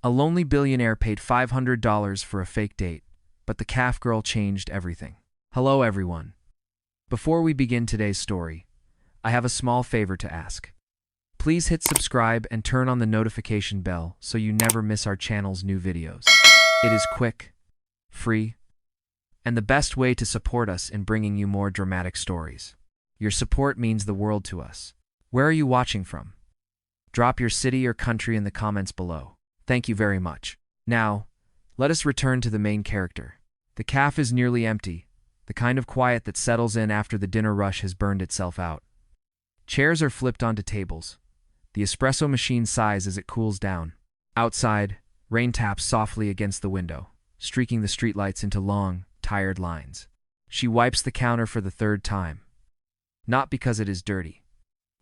A lonely billionaire paid $500 for a fake date, but the calf girl changed everything. Hello, everyone. Before we begin today's story, I have a small favor to ask. Please hit subscribe and turn on the notification bell so you never miss our channel's new videos. It is quick, free, and the best way to support us in bringing you more dramatic stories. Your support means the world to us. Where are you watching from? Drop your city or country in the comments below. Thank you very much. Now, let us return to the main character. The calf is nearly empty, the kind of quiet that settles in after the dinner rush has burned itself out. Chairs are flipped onto tables. The espresso machine sighs as it cools down. Outside, rain taps softly against the window, streaking the streetlights into long, tired lines. She wipes the counter for the third time. Not because it is dirty,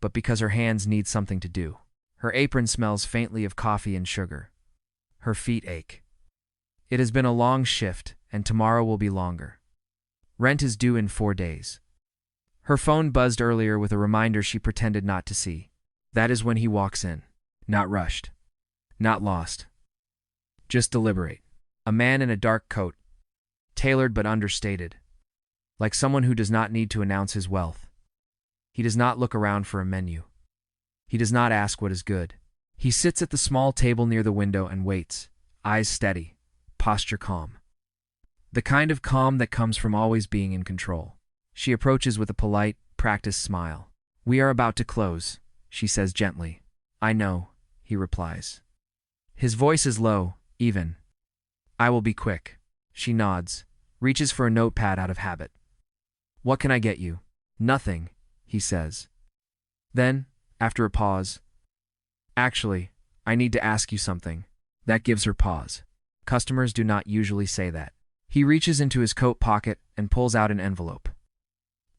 but because her hands need something to do. Her apron smells faintly of coffee and sugar. Her feet ache. It has been a long shift, and tomorrow will be longer. Rent is due in 4 days. Her phone buzzed earlier with a reminder she pretended not to see. That is when he walks in. Not rushed. Not lost. Just deliberate. A man in a dark coat. Tailored but understated. Like someone who does not need to announce his wealth. He does not look around for a menu. He does not ask what is good. He sits at the small table near the window and waits, eyes steady, posture calm. The kind of calm that comes from always being in control. She approaches with a polite, practiced smile. "We are about to close," she says gently. "I know," he replies. His voice is low, even. "I will be quick." She nods, reaches for a notepad out of habit. "What can I get you?" "Nothing," he says. Then, after a pause, "Actually, I need to ask you something." That gives her pause. Customers do not usually say that. He reaches into his coat pocket and pulls out an envelope.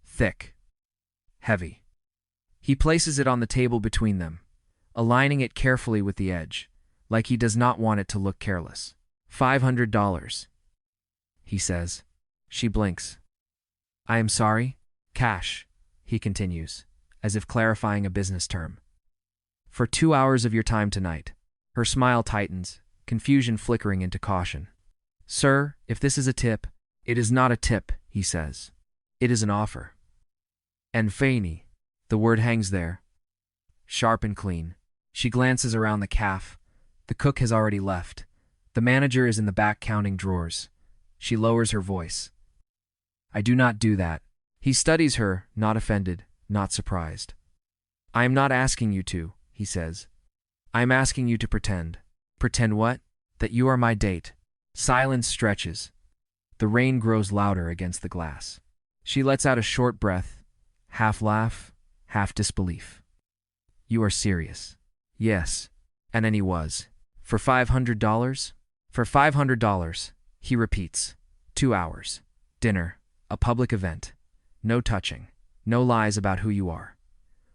Thick. Heavy. He places it on the table between them, aligning it carefully with the edge, like he does not want it to look careless. $500, he says. She blinks. "I am sorry?" "Cash," he continues, as if clarifying a business term. "For 2 hours of your time tonight." Her smile tightens, confusion flickering into caution. "Sir, if this is a tip..." "It is not a tip," he says. "It is an offer." And Fanny. The word hangs there, sharp and clean. She glances around the calf. The cook has already left. The manager is in the back counting drawers. She lowers her voice. "I do not do that." He studies her, not offended, not surprised. "I am not asking you to," he says. "I am asking you to pretend." "Pretend what?" "That you are my date." Silence stretches. The rain grows louder against the glass. She lets out a short breath, half laugh, half disbelief. "You are serious?" "Yes." And then he was. "For $500? "For $500, he repeats. 2 hours. Dinner. A public event. No touching. No lies about who you are.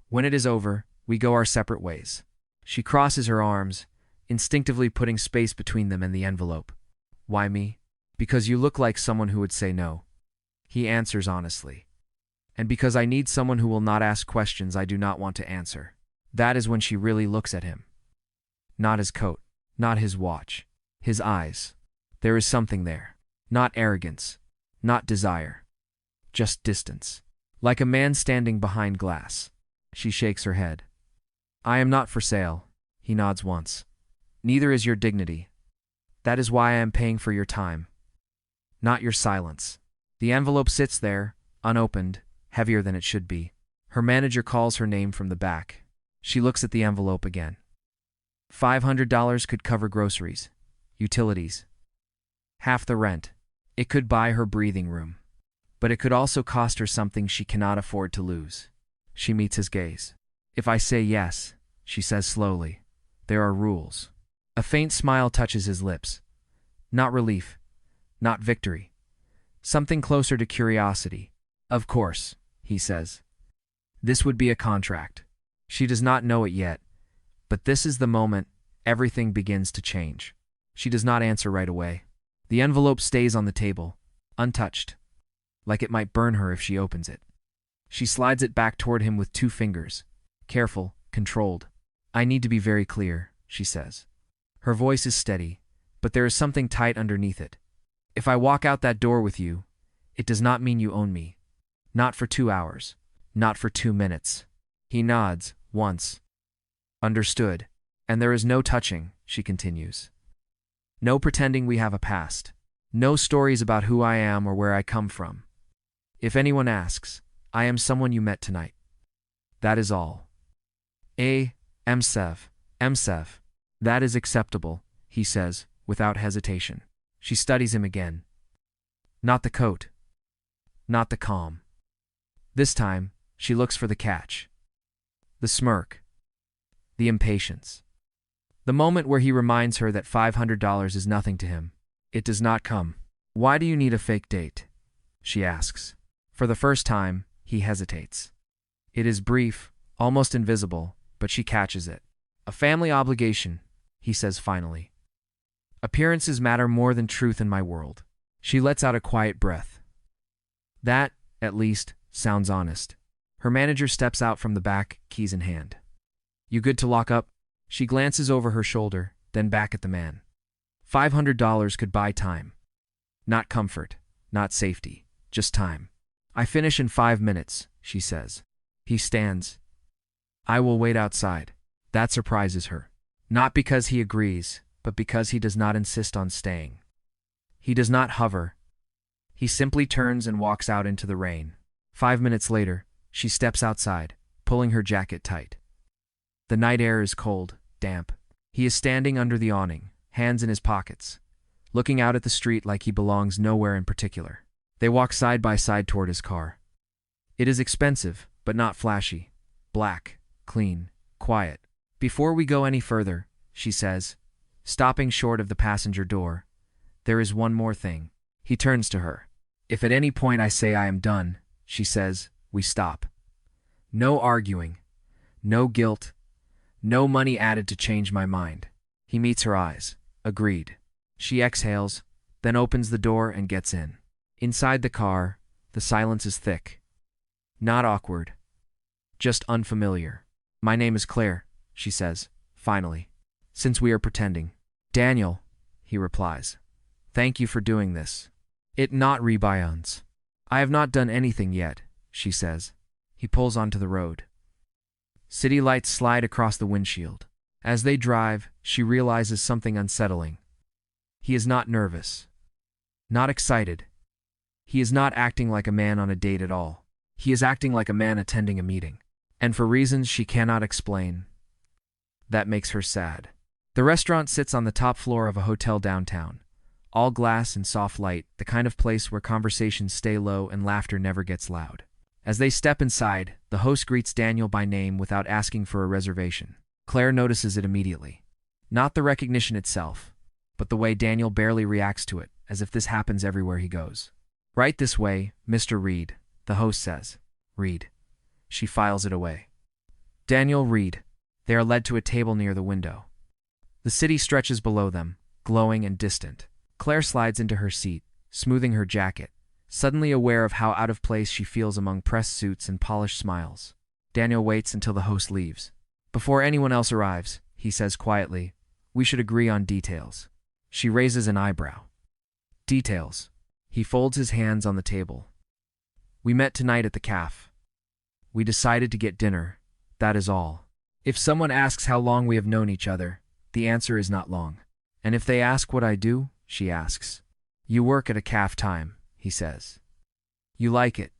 When it is over, we go our separate ways." She crosses her arms, instinctively putting space between them and the envelope. "Why me?" "Because you look like someone who would say no." He answers honestly. "And because I need someone who will not ask questions I do not want to answer." That is when she really looks at him. Not his coat, not his watch, his eyes. There is something there. Not arrogance, not desire. Just distance. Like a man standing behind glass. She shakes her head. "I am not for sale," he nods once. "Neither is your dignity. That is why I am paying for your time. Not your silence." The envelope sits there, unopened, heavier than it should be. Her manager calls her name from the back. She looks at the envelope again. $500 could cover groceries, utilities, half the rent. It could buy her breathing room. But it could also cost her something she cannot afford to lose. She meets his gaze. "If I say yes," she says slowly, "there are rules." A faint smile touches his lips. Not relief, not victory. Something closer to curiosity. "Of course," he says. "This would be a contract." She does not know it yet, but this is the moment everything begins to change. She does not answer right away. The envelope stays on the table, untouched, like it might burn her if she opens it. She slides it back toward him with 2 fingers, careful, controlled. "I need to be very clear," she says. Her voice is steady, but there is something tight underneath it. If I walk out that door with you, it does not mean you own me. Not for 2 hours. Not for 2 minutes. He nods, once. Understood. And there is no touching, she continues. No pretending we have a past. No stories about who I am or where I come from. If anyone asks, I am someone you met tonight. That is all. Msev. That is acceptable, he says, without hesitation. She studies him again. Not the coat. Not the calm. This time, she looks for the catch. The smirk. The impatience. The moment where he reminds her that $500 is nothing to him. It does not come. Why do you need a fake date? She asks. For the first time, he hesitates. It is brief, almost invisible, but she catches it. A family obligation, he says finally. Appearances matter more than truth in my world. She lets out a quiet breath. That, at least, sounds honest. Her manager steps out from the back, keys in hand. You good to lock up? She glances over her shoulder, then back at the man. $500 could buy time. Not comfort, not safety, just time. I finish in 5 minutes, she says. He stands. I will wait outside. That surprises her. Not because he agrees, but because he does not insist on staying. He does not hover. He simply turns and walks out into the rain. 5 minutes later, she steps outside, pulling her jacket tight. The night air is cold, damp. He is standing under the awning, hands in his pockets, looking out at the street like he belongs nowhere in particular. They walk side by side toward his car. It is expensive, but not flashy. Black, clean, quiet. Before we go any further, she says, stopping short of the passenger door, there is one more thing. He turns to her. If at any point I say I am done, she says, we stop. No arguing. No guilt. No money added to change my mind. He meets her eyes. Agreed. She exhales, then opens the door and gets in. Inside the car, the silence is thick. Not awkward. Just unfamiliar. My name is Claire, she says, finally. Since we are pretending. Daniel, he replies. Thank you for doing this. It not rebayons. I have not done anything yet, she says. He pulls onto the road. City lights slide across the windshield. As they drive, she realizes something unsettling. He is not nervous. Not excited. He is not acting like a man on a date at all. He is acting like a man attending a meeting. And for reasons she cannot explain. That makes her sad. The restaurant sits on the top floor of a hotel downtown. All glass and soft light, the kind of place where conversations stay low and laughter never gets loud. As they step inside, the host greets Daniel by name without asking for a reservation. Claire notices it immediately. Not the recognition itself, but the way Daniel barely reacts to it, as if this happens everywhere he goes. Right this way, Mr. Reed, the host says. Reed. She files it away. Daniel, Reed. They are led to a table near the window. The city stretches below them, glowing and distant. Claire slides into her seat, smoothing her jacket, suddenly aware of how out of place she feels among pressed suits and polished smiles. Daniel waits until the host leaves. Before anyone else arrives, he says quietly, we should agree on details. She raises an eyebrow. Details. He folds his hands on the table. We met tonight at the café. We decided to get dinner. That is all. If someone asks how long we have known each other, the answer is not long. And if they ask what I do, she asks. You work at a café time, he says. You like it.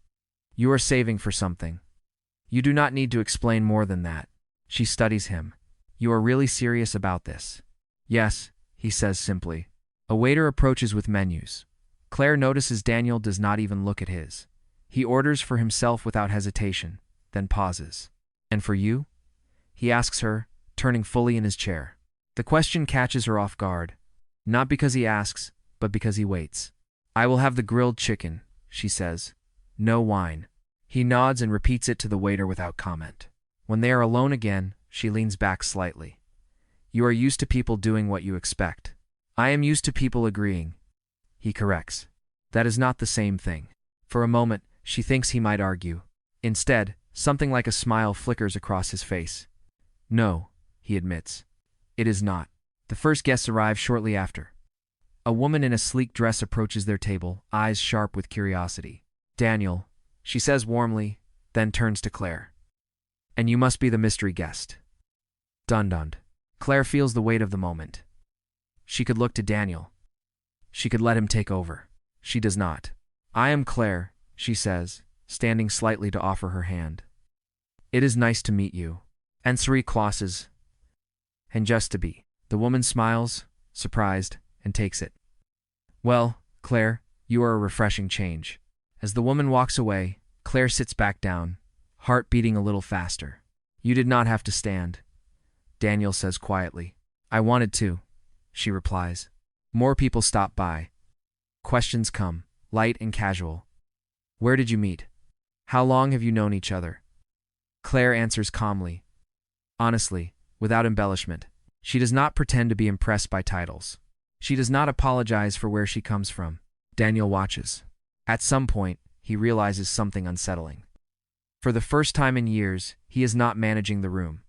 You are saving for something. You do not need to explain more than that. She studies him. You are really serious about this? Yes, he says simply. A waiter approaches with menus. Claire notices Daniel does not even look at his. He orders for himself without hesitation, then pauses. And for you? He asks her, turning fully in his chair. The question catches her off guard. Not because he asks, but because he waits. I will have the grilled chicken, she says. No wine. He nods and repeats it to the waiter without comment. When they are alone again, she leans back slightly. You are used to people doing what you expect. I am used to people agreeing. He corrects. That is not the same thing. For a moment, she thinks he might argue. Instead, something like a smile flickers across his face. No, he admits. It is not. The first guests arrive shortly after. A woman in a sleek dress approaches their table, eyes sharp with curiosity. "Daniel," she says warmly, then turns to Claire. "And you must be the mystery guest." Dun-dun. Claire feels the weight of the moment. She could look to Daniel. She could let him take over. She does not. "I am Claire," she says, standing slightly to offer her hand. "It is nice to meet you. And three classes. And just to be." The woman smiles, surprised, and takes it. "Well, Claire, you are a refreshing change." As the woman walks away, Claire sits back down, heart beating a little faster. "You did not have to stand," Daniel says quietly. "I wanted to," she replies. More people stop by. Questions come, light and casual. "Where did you meet? How long have you known each other?" Claire answers calmly, honestly, without embellishment. She does not pretend to be impressed by titles. She does not apologize for where she comes from. Daniel watches. At some point, he realizes something unsettling. For the first time in years, he is not managing the room.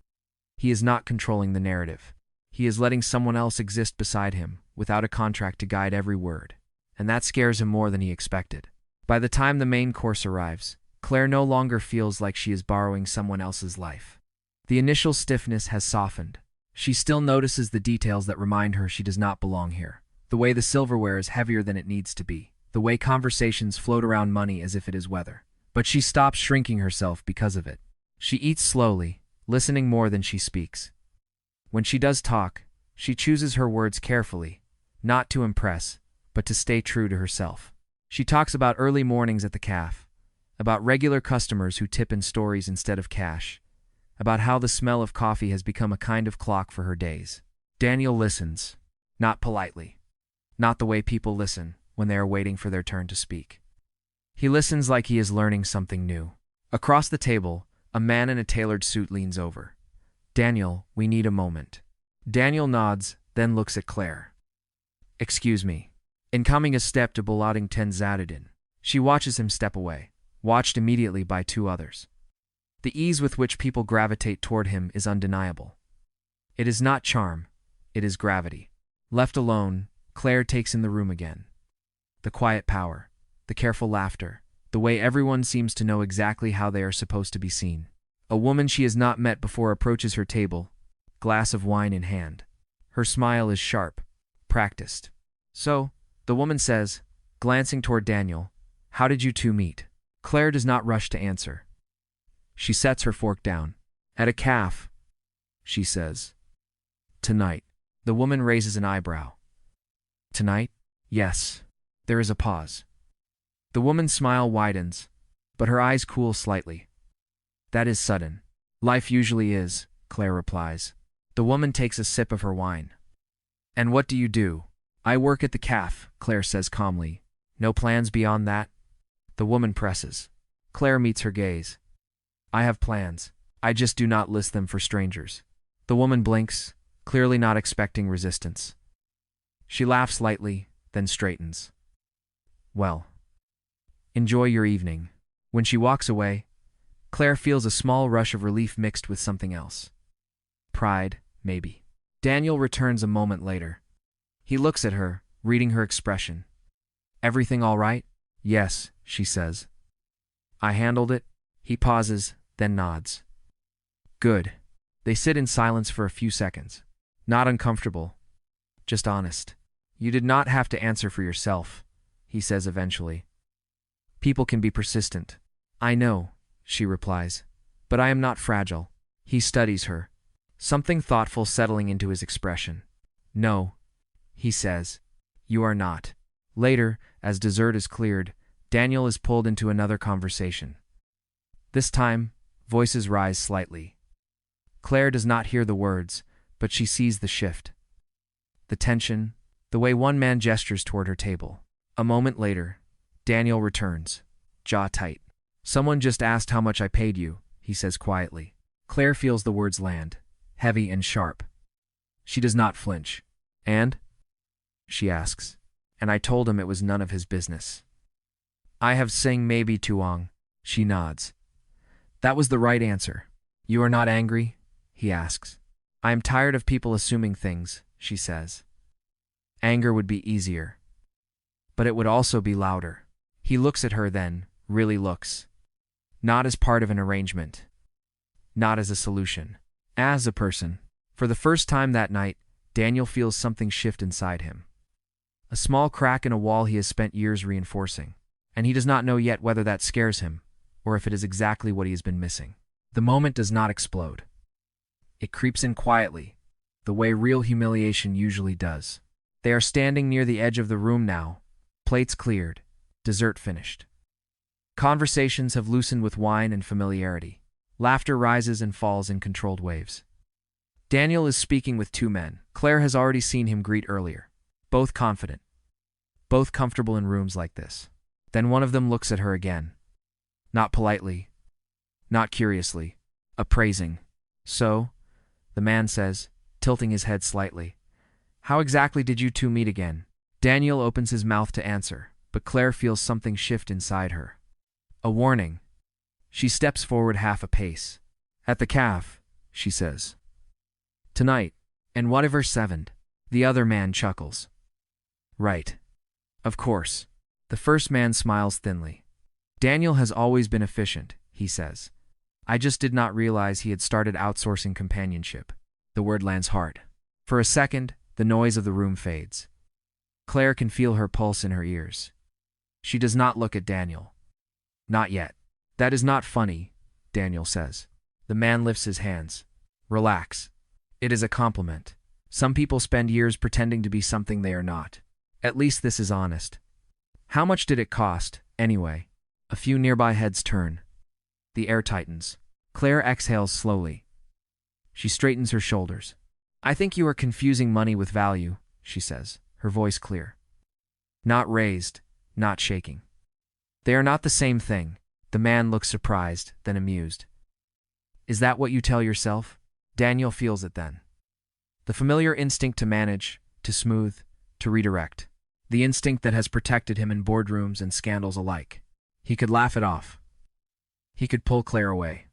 He is not controlling the narrative. He is letting someone else exist beside him, without a contract to guide every word. And that scares him more than he expected. By the time the main course arrives, Claire no longer feels like she is borrowing someone else's life. The initial stiffness has softened. She still notices the details that remind her she does not belong here. The way the silverware is heavier than it needs to be. The way conversations float around money as if it is weather. But she stops shrinking herself because of it. She eats slowly, listening more than she speaks. When she does talk, she chooses her words carefully, not to impress, but to stay true to herself. She talks about early mornings at the cafe, about regular customers who tip in stories instead of cash, about how the smell of coffee has become a kind of clock for her days. Daniel listens, not politely, not the way people listen when they are waiting for their turn to speak. He listens like he is learning something new. Across the table, a man in a tailored suit leans over. "Daniel, we need a moment." Daniel nods, then looks at Claire. "Excuse me." Incoming a step to Bulating Ten Zadadin. She watches him step away, watched immediately by two others. The ease with which people gravitate toward him is undeniable. It is not charm, it is gravity. Left alone, Claire takes in the room again. The quiet power, the careful laughter, the way everyone seems to know exactly how they are supposed to be seen. A woman she has not met before approaches her table, glass of wine in hand. Her smile is sharp, practiced. "So," the woman says, glancing toward Daniel, "how did you two meet?" Claire does not rush to answer. She sets her fork down. "At a cafe," she says. "Tonight." The woman raises an eyebrow. "Tonight?" "Yes." There is a pause. The woman's smile widens, but her eyes cool slightly. "That is sudden." "Life usually is," Claire replies. The woman takes a sip of her wine. "And what do you do?" "I work at the cafe," Claire says calmly. "No plans beyond that?" The woman presses. Claire meets her gaze. "I have plans. I just do not list them for strangers." The woman blinks, clearly not expecting resistance. She laughs lightly, then straightens. "Well, enjoy your evening." When she walks away, Claire feels a small rush of relief mixed with something else. Pride, maybe. Daniel returns a moment later. He looks at her, reading her expression. "Everything all right?" "Yes," she says. "I handled it." He pauses, then nods. "Good." They sit in silence for a few seconds. Not uncomfortable, just honest. "You did not have to answer for yourself," he says eventually. "People can be persistent." "I know," she replies, "but I am not fragile." He studies her, something thoughtful settling into his expression. "No," he says, "you are not." Later, as dessert is cleared, Daniel is pulled into another conversation. This time, voices rise slightly. Claire does not hear the words, but she sees the shift. The tension, the way one man gestures toward her table. A moment later, Daniel returns, jaw tight. "Someone just asked how much I paid you," he says quietly. Claire feels the words land, heavy and sharp. She does not flinch. "And?" she asks. "And I told him it was none of his business." "I have sing maybe tuong," she nods. "That was the right answer." "You are not angry?" he asks. "I am tired of people assuming things," she says. Anger would be easier. But it would also be louder. He looks at her then, really looks. Not as part of an arrangement. Not as a solution. As a person. For the first time that night, Daniel feels something shift inside him. A small crack in a wall he has spent years reinforcing. And he does not know yet whether that scares him, or if it is exactly what he has been missing. The moment does not explode. It creeps in quietly, the way real humiliation usually does. They are standing near the edge of the room now, plates cleared, dessert finished. Conversations have loosened with wine and familiarity. Laughter rises and falls in controlled waves. Daniel is speaking with two men. Claire has already seen him greet earlier. Both confident. Both comfortable in rooms like this. Then one of them looks at her again. Not politely. Not curiously. Appraising. So, the man says, tilting his head slightly. How exactly did you two meet again? Daniel opens his mouth to answer, but Claire feels something shift inside her. A warning. She steps forward half a pace. At the caf, she says. Tonight, and whatever 7. The other man chuckles. Right. Of course. The first man smiles thinly. Daniel has always been efficient, he says. I just did not realize he had started outsourcing companionship. The word lands hard. For a second, the noise of the room fades. Claire can feel her pulse in her ears. She does not look at Daniel. Not yet. That is not funny, Daniel says. The man lifts his hands. Relax. It is a compliment. Some people spend years pretending to be something they are not. At least this is honest. How much did it cost, anyway? A few nearby heads turn. The air tightens. Claire exhales slowly. She straightens her shoulders. I think you are confusing money with value, she says, her voice clear. Not raised, not shaking. They are not the same thing. The man looks surprised, then amused. Is that what you tell yourself? Daniel feels it then. The familiar instinct to manage, to smooth, to redirect. The instinct that has protected him in boardrooms and scandals alike. He could laugh it off. He could pull Claire away.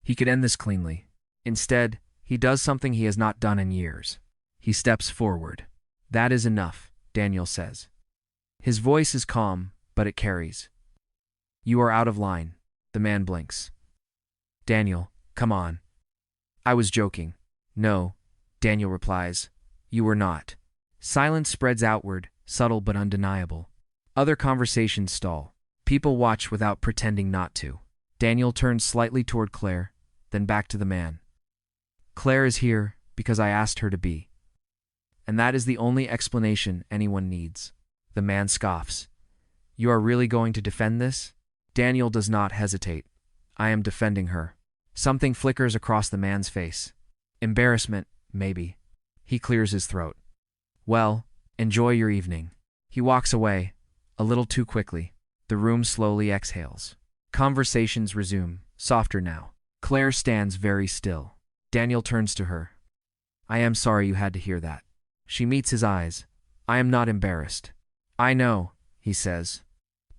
He could end this cleanly. Instead, he does something he has not done in years. He steps forward. That is enough, Daniel says. His voice is calm, but it carries. You are out of line. The man blinks. Daniel, come on. I was joking. No, Daniel replies. You were not. Silence spreads outward, subtle but undeniable. Other conversations stall. People watch without pretending not to. Daniel turns slightly toward Claire, then back to the man. Claire is here because I asked her to be. And that is the only explanation anyone needs. The man scoffs. You are really going to defend this? Daniel does not hesitate. I am defending her. Something flickers across the man's face. Embarrassment, maybe. He clears his throat. Well, enjoy your evening. He walks away, a little too quickly. The room slowly exhales. Conversations resume, softer now. Claire stands very still. Daniel turns to her. I am sorry you had to hear that. She meets his eyes. I am not embarrassed. I know, he says.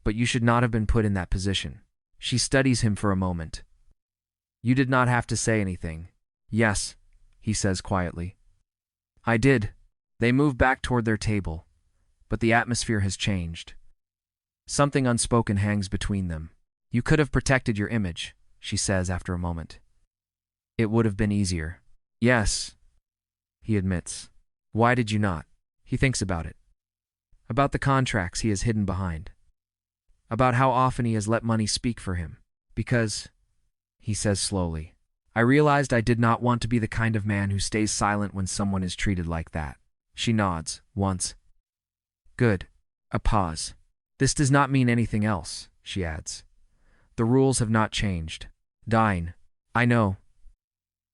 But you should not have been put in that position. She studies him for a moment. You did not have to say anything. Yes, he says quietly. I did. They move back toward their table, but the atmosphere has changed. Something unspoken hangs between them. You could have protected your image, she says after a moment. It would have been easier. Yes, he admits. Why did you not? He thinks about it. About the contracts he has hidden behind. About how often he has let money speak for him. Because, he says slowly, I realized I did not want to be the kind of man who stays silent when someone is treated like that. She nods, once. Good. A pause. This does not mean anything else, she adds. The rules have not changed. Dine. I know,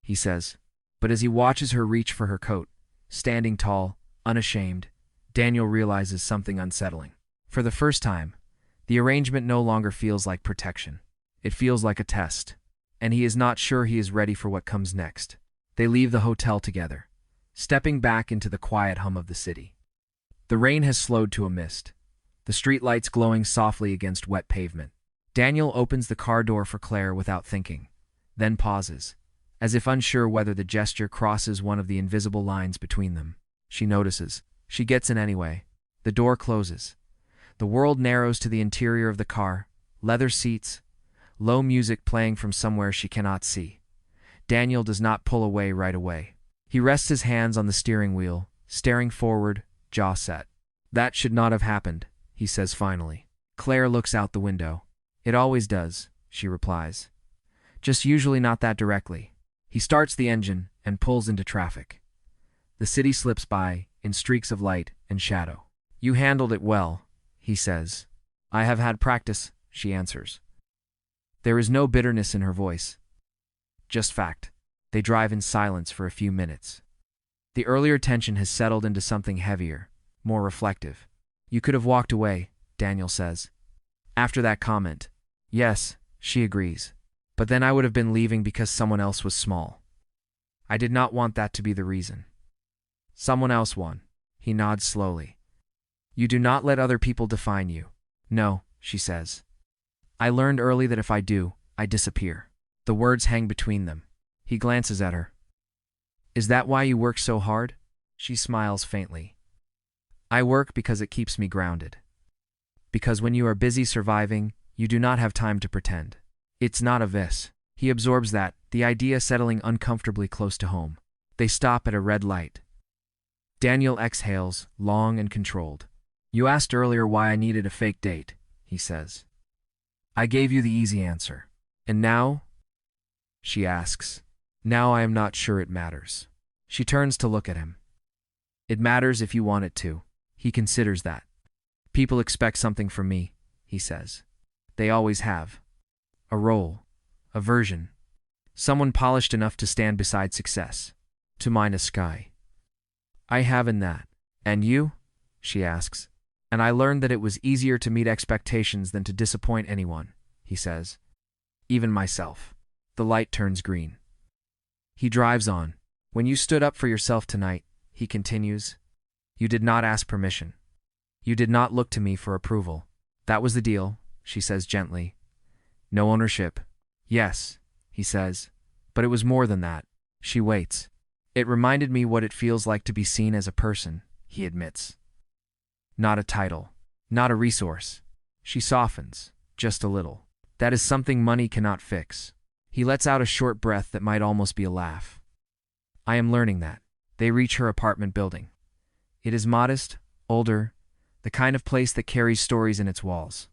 he says. But as he watches her reach for her coat, standing tall, unashamed, Daniel realizes something unsettling. For the first time, the arrangement no longer feels like protection. It feels like a test, and he is not sure he is ready for what comes next. They leave the hotel together, stepping back into the quiet hum of the city. The rain has slowed to a mist, the streetlights glowing softly against wet pavement. Daniel opens the car door for Claire without thinking, then pauses, as if unsure whether the gesture crosses one of the invisible lines between them. She notices. She gets in anyway. The door closes. The world narrows to the interior of the car, leather seats, low music playing from somewhere she cannot see. Daniel does not pull away right away. He rests his hands on the steering wheel, staring forward, jaw set. That should not have happened, he says finally. Claire looks out the window. It always does, she replies. Just usually not that directly. He starts the engine and pulls into traffic. The city slips by, in streaks of light and shadow. You handled it well, he says. I have had practice, she answers. There is no bitterness in her voice. Just fact. They drive in silence for a few minutes. The earlier tension has settled into something heavier, more reflective. You could have walked away, Daniel says. After that comment. Yes, she agrees. But then I would have been leaving because someone else was small. I did not want that to be the reason. Someone else won. He nods slowly. You do not let other people define you. No, she says. I learned early that if I do, I disappear. The words hang between them. He glances at her. Is that why you work so hard? She smiles faintly. I work because it keeps me grounded. Because when you are busy surviving, you do not have time to pretend. It's not a vis. He absorbs that, the idea settling uncomfortably close to home. They stop at a red light. Daniel exhales, long and controlled. You asked earlier why I needed a fake date, he says. I gave you the easy answer. And now? She asks. Now I am not sure it matters. She turns to look at him. It matters if you want it to. He considers that. People expect something from me, he says. They always have. A role. A version. Someone polished enough to stand beside success. To mine a sky. I have in that. And you? She asks. And I learned that it was easier to meet expectations than to disappoint anyone, he says. Even myself. The light turns green. He drives on. When you stood up for yourself tonight, he continues, you did not ask permission. You did not look to me for approval. That was the deal, she says gently. No ownership. Yes, he says. But it was more than that. She waits. It reminded me what it feels like to be seen as a person, he admits. Not a title. Not a resource. She softens, just a little. That is something money cannot fix. He lets out a short breath that might almost be a laugh. I am learning that. They reach her apartment building. It is modest, older, the kind of place that carries stories in its walls.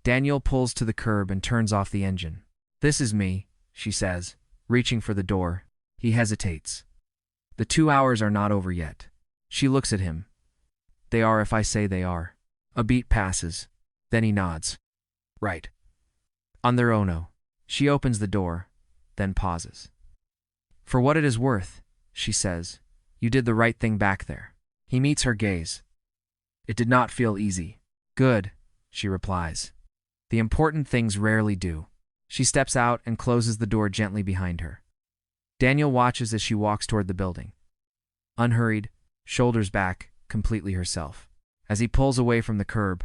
Daniel pulls to the curb and turns off the engine. This is me, she says, reaching for the door. He hesitates. The 2 hours are not over yet. She looks at him. They are if I say they are. A beat passes. Then he nods. Right. On their own. She opens the door, then pauses. For what it is worth, she says, you did the right thing back there. He meets her gaze. It did not feel easy. Good, she replies. The important things rarely do. She steps out and closes the door gently behind her. Daniel watches as she walks toward the building. Unhurried, shoulders back, completely herself. As he pulls away from the curb,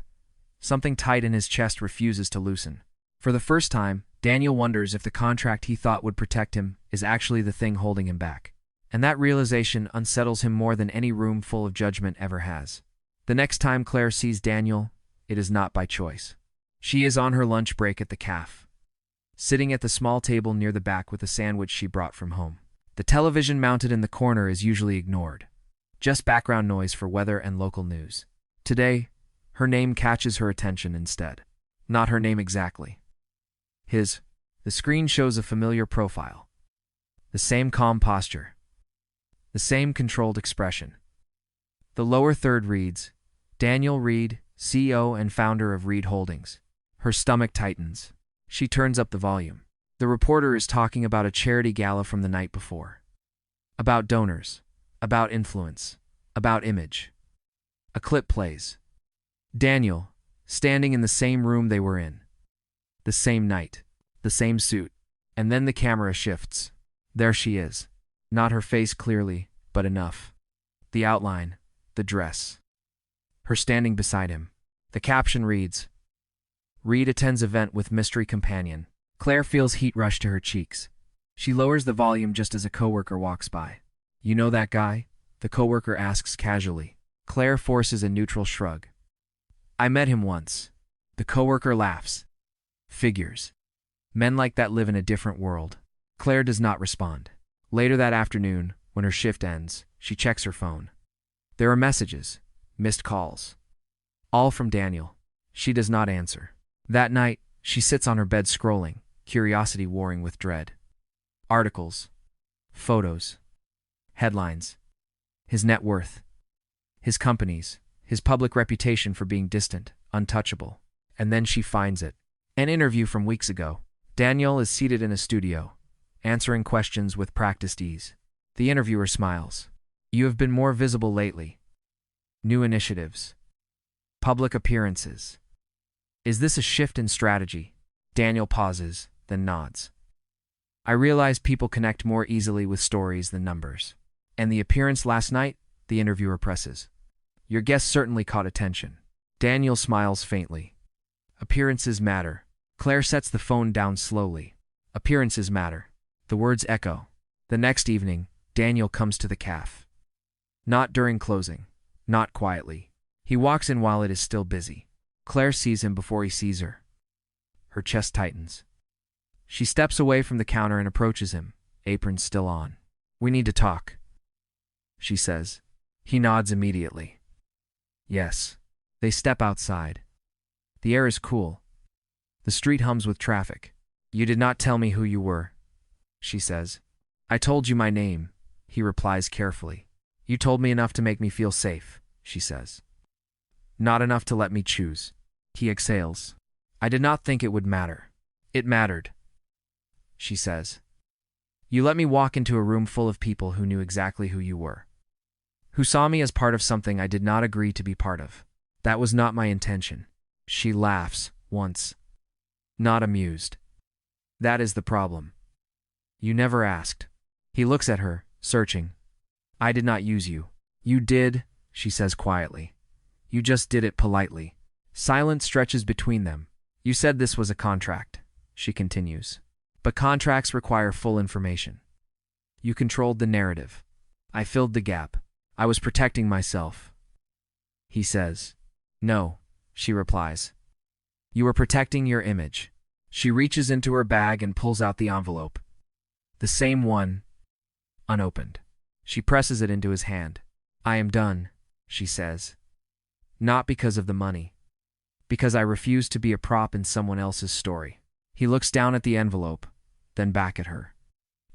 something tight in his chest refuses to loosen. For the first time, Daniel wonders if the contract he thought would protect him is actually the thing holding him back. And that realization unsettles him more than any room full of judgment ever has. The next time Claire sees Daniel, it is not by choice. She is on her lunch break at the Café, sitting at the small table near the back with a sandwich she brought from home. The television mounted in the corner is usually ignored. Just background noise for weather and local news. Today, her name catches her attention instead. Not her name exactly. His. The screen shows a familiar profile. The same calm posture. The same controlled expression. The lower third reads, Daniel Reed, CEO and founder of Reed Holdings. Her stomach tightens. She turns up the volume. The reporter is talking about a charity gala from the night before. About donors. About influence. About image. A clip plays. Daniel, standing in the same room they were in. The same night. The same suit. And then the camera shifts. There she is. Not her face clearly, but enough. The outline. The dress. Her standing beside him. The caption reads, Reed attends event with mystery companion. Claire feels heat rush to her cheeks. She lowers the volume just as a coworker walks by. You know that guy? the coworker asks casually. Claire forces a neutral shrug. I met him once. The coworker laughs. Figures. Men like that live in a different world. Claire does not respond. Later that afternoon, when her shift ends, she checks her phone. There are messages, missed calls. All from Daniel. She does not answer. That night, she sits on her bed scrolling, curiosity warring with dread. Articles. Photos. Headlines. His net worth. His companies. His public reputation for being distant, untouchable. And then she finds it. An interview from weeks ago. Daniel is seated in a studio, answering questions with practiced ease. The interviewer smiles. You have been more visible lately. New initiatives. Public appearances. Is this a shift in strategy? Daniel pauses, then nods. I realize people connect more easily with stories than numbers. And the appearance last night? The interviewer presses. Your guest certainly caught attention. Daniel smiles faintly. Appearances matter. Claire sets the phone down slowly. Appearances matter. The words echo. The next evening, Daniel comes to the café. Not during closing. Not quietly. He walks in while it is still busy. Claire sees him before he sees her. Her chest tightens. She steps away from the counter and approaches him, apron still on. We need to talk, she says. He nods immediately. Yes. They step outside. The air is cool. The street hums with traffic. You did not tell me who you were, she says. I told you my name, he replies carefully. You told me enough to make me feel safe, she says. Not enough to let me choose. He exhales. I did not think it would matter. It mattered, she says. You let me walk into a room full of people who knew exactly who you were. Who saw me as part of something I did not agree to be part of. That was not my intention. She laughs, once. Not amused. That is the problem. You never asked. He looks at her, searching. I did not use you. You did, she says quietly. You just did it politely. Silence stretches between them. You said this was a contract, she continues. But contracts require full information. You controlled the narrative. I filled the gap. I was protecting myself. He says. No, she replies. You were protecting your image. She reaches into her bag and pulls out the envelope. The same one, unopened. She presses it into his hand. I am done, she says. Not because of the money. Because I refuse to be a prop in someone else's story. He looks down at the envelope, then back at her.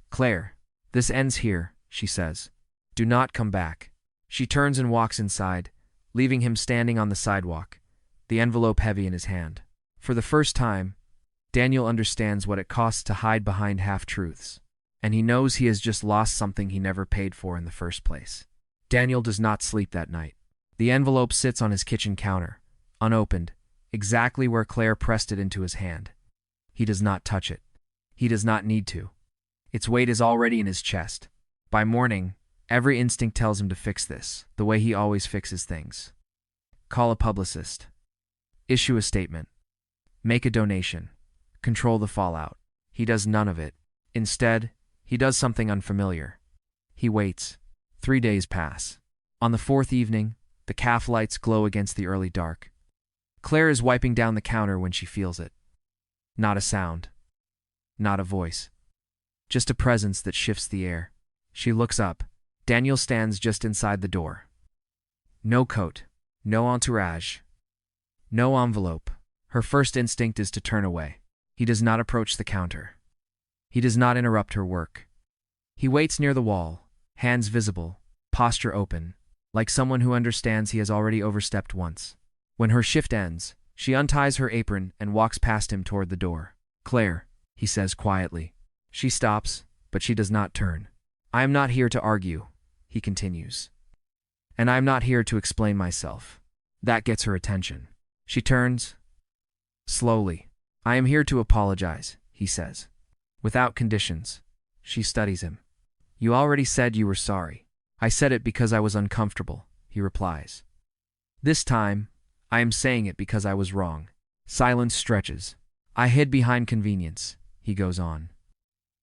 Claire, this ends here, she says. Do not come back. She turns and walks inside, leaving him standing on the sidewalk, the envelope heavy in his hand. For the first time, Daniel understands what it costs to hide behind half-truths, and he knows he has just lost something he never paid for in the first place. Daniel does not sleep that night. The envelope sits on his kitchen counter, unopened, exactly where Claire pressed it into his hand. He does not touch it. He does not need to. Its weight is already in his chest. By morning, every instinct tells him to fix this, the way he always fixes things. Call a publicist. Issue a statement. Make a donation. Control the fallout. He does none of it. Instead, he does something unfamiliar. He waits. 3 days pass. On the fourth evening, the café lights glow against the early dark. Claire is wiping down the counter when she feels it. Not a sound. Not a voice. Just a presence that shifts the air. She looks up. Daniel stands just inside the door. No coat. No entourage. No envelope. Her first instinct is to turn away. He does not approach the counter. He does not interrupt her work. He waits near the wall, hands visible, posture open, like someone who understands he has already overstepped once. When her shift ends, she unties her apron and walks past him toward the door. Claire, he says quietly. She stops, but she does not turn. I am not here to argue, he continues. And I am not here to explain myself. That gets her attention. She turns. Slowly. I am here to apologize, he says. Without conditions. She studies him. You already said you were sorry. I said it because I was uncomfortable, he replies. This time, I am saying it because I was wrong. Silence stretches. I hid behind convenience, he goes on.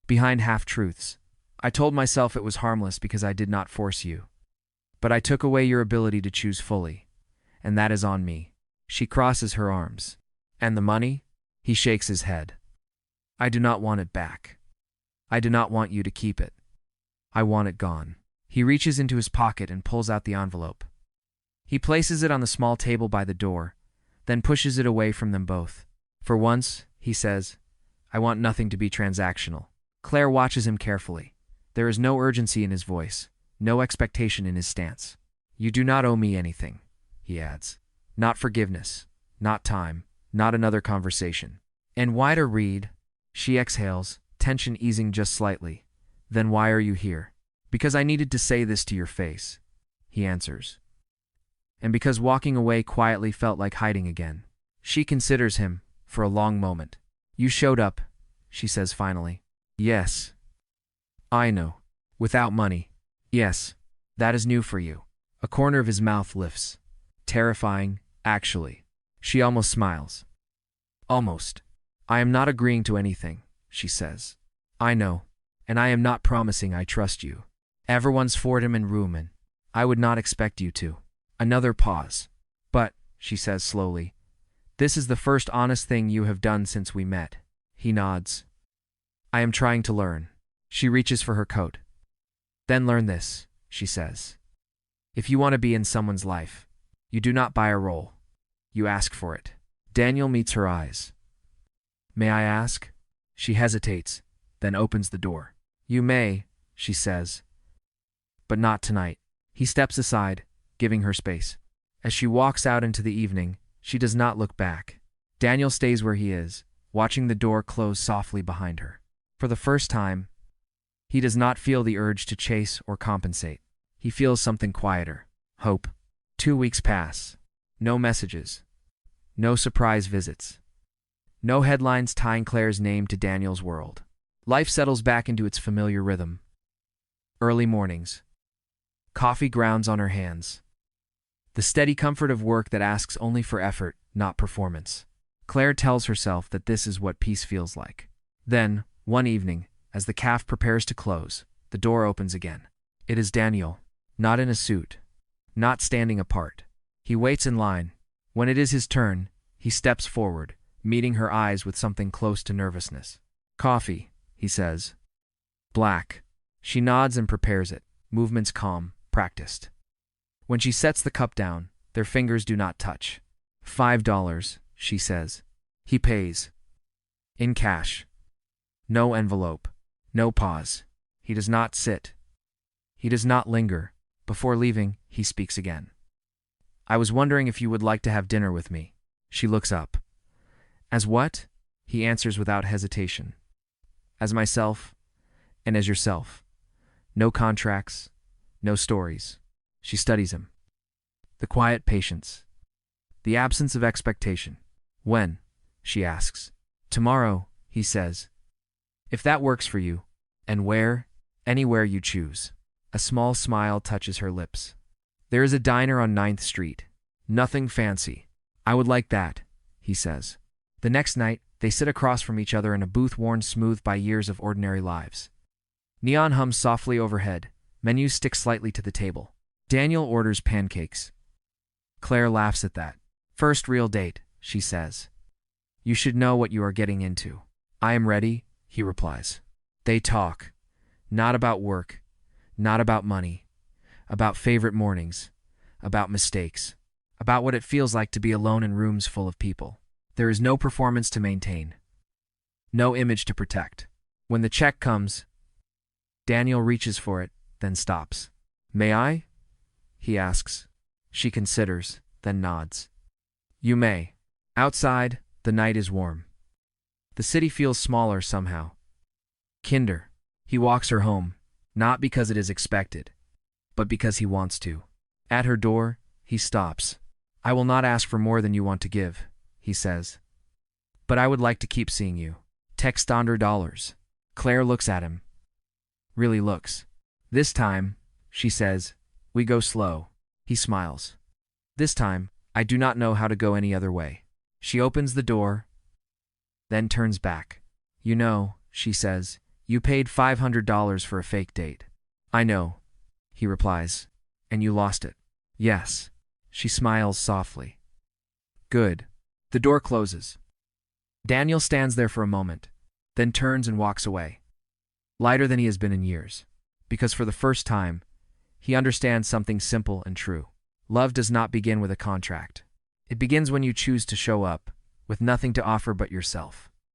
Behind half-truths. I told myself it was harmless because I did not force you. But I took away your ability to choose fully, and that is on me. She crosses her arms. And the money? He shakes his head. I do not want it back. I do not want you to keep it. I want it gone. He reaches into his pocket and pulls out the envelope. He places it on the small table by the door, then pushes it away from them both. For once, he says, I want nothing to be transactional. Claire watches him carefully. There is no urgency in his voice, no expectation in his stance. You do not owe me anything, he adds. Not forgiveness, not time, not another conversation. And why to read? She exhales, tension easing just slightly. Then why are you here? Because I needed to say this to your face, he answers. And because walking away quietly felt like hiding again. She considers him for a long moment. You showed up, she says finally. Yes. I know. Without money. Yes. That is new for you. A corner of his mouth lifts. Terrifying, actually. She almost smiles. Almost. I am not agreeing to anything, she says. I know. And I am not promising I trust you. Everyone's for him and rumen. I would not expect you to. Another pause. But, she says slowly, this is the first honest thing you have done since we met. He nods. I am trying to learn. She reaches for her coat. Then learn this, she says. If you want to be in someone's life, you do not buy a role. You ask for it. Daniel meets her eyes. May I ask? She hesitates, then opens the door. You may, she says. But not tonight. He steps aside, giving her space. As she walks out into the evening, she does not look back. Daniel stays where he is, watching the door close softly behind her. For the first time, he does not feel the urge to chase or compensate. He feels something quieter. Hope. 2 weeks pass. No messages. No surprise visits. No headlines tying Claire's name to Daniel's world. Life settles back into its familiar rhythm. Early mornings. Coffee grounds on her hands. The steady comfort of work that asks only for effort, not performance. Claire tells herself that this is what peace feels like. Then, one evening, as the café prepares to close, the door opens again. It is Daniel, not in a suit, not standing apart. He waits in line. When it is his turn, he steps forward, meeting her eyes with something close to nervousness. Coffee, he says. Black. She nods and prepares it, movements calm, practiced. When she sets the cup down, their fingers do not touch. $5, she says. He pays. In cash. No envelope. No pause. He does not sit. He does not linger. Before leaving, he speaks again. I was wondering if you would like to have dinner with me. She looks up. As what? He answers without hesitation. As myself, and as yourself. No contracts, no stories. She studies him. The quiet patience. The absence of expectation. When? She asks. Tomorrow, he says. If that works for you. And where? Anywhere you choose. A small smile touches her lips. There is a diner on 9th Street. Nothing fancy. I would like that, he says. The next night, they sit across from each other in a booth worn smooth by years of ordinary lives. Neon hums softly overhead. Menus stick slightly to the table. Daniel orders pancakes. Claire laughs at that. First real date, she says. You should know what you are getting into. I am ready, he replies. They talk. Not about work. Not about money. About favorite mornings. About mistakes. About what it feels like to be alone in rooms full of people. There is no performance to maintain. No image to protect. When the check comes, Daniel reaches for it, then stops. May I? He asks. She considers, then nods. You may. Outside, the night is warm. The city feels smaller somehow. Kinder. He walks her home, not because it is expected, but because he wants to. At her door, he stops. I will not ask for more than you want to give, he says. But I would like to keep seeing you. Text $100. Claire looks at him. Really looks. This time, she says, we go slow. He smiles. This time, I do not know how to go any other way. She opens the door, then turns back. You know, she says, you paid $500 for a fake date. I know, he replies. And you lost it. Yes. She smiles softly. Good. The door closes. Daniel stands there for a moment, then turns and walks away. Lighter than he has been in years. Because for the first time, he understands something simple and true. Love does not begin with a contract. It begins when you choose to show up, with nothing to offer but yourself.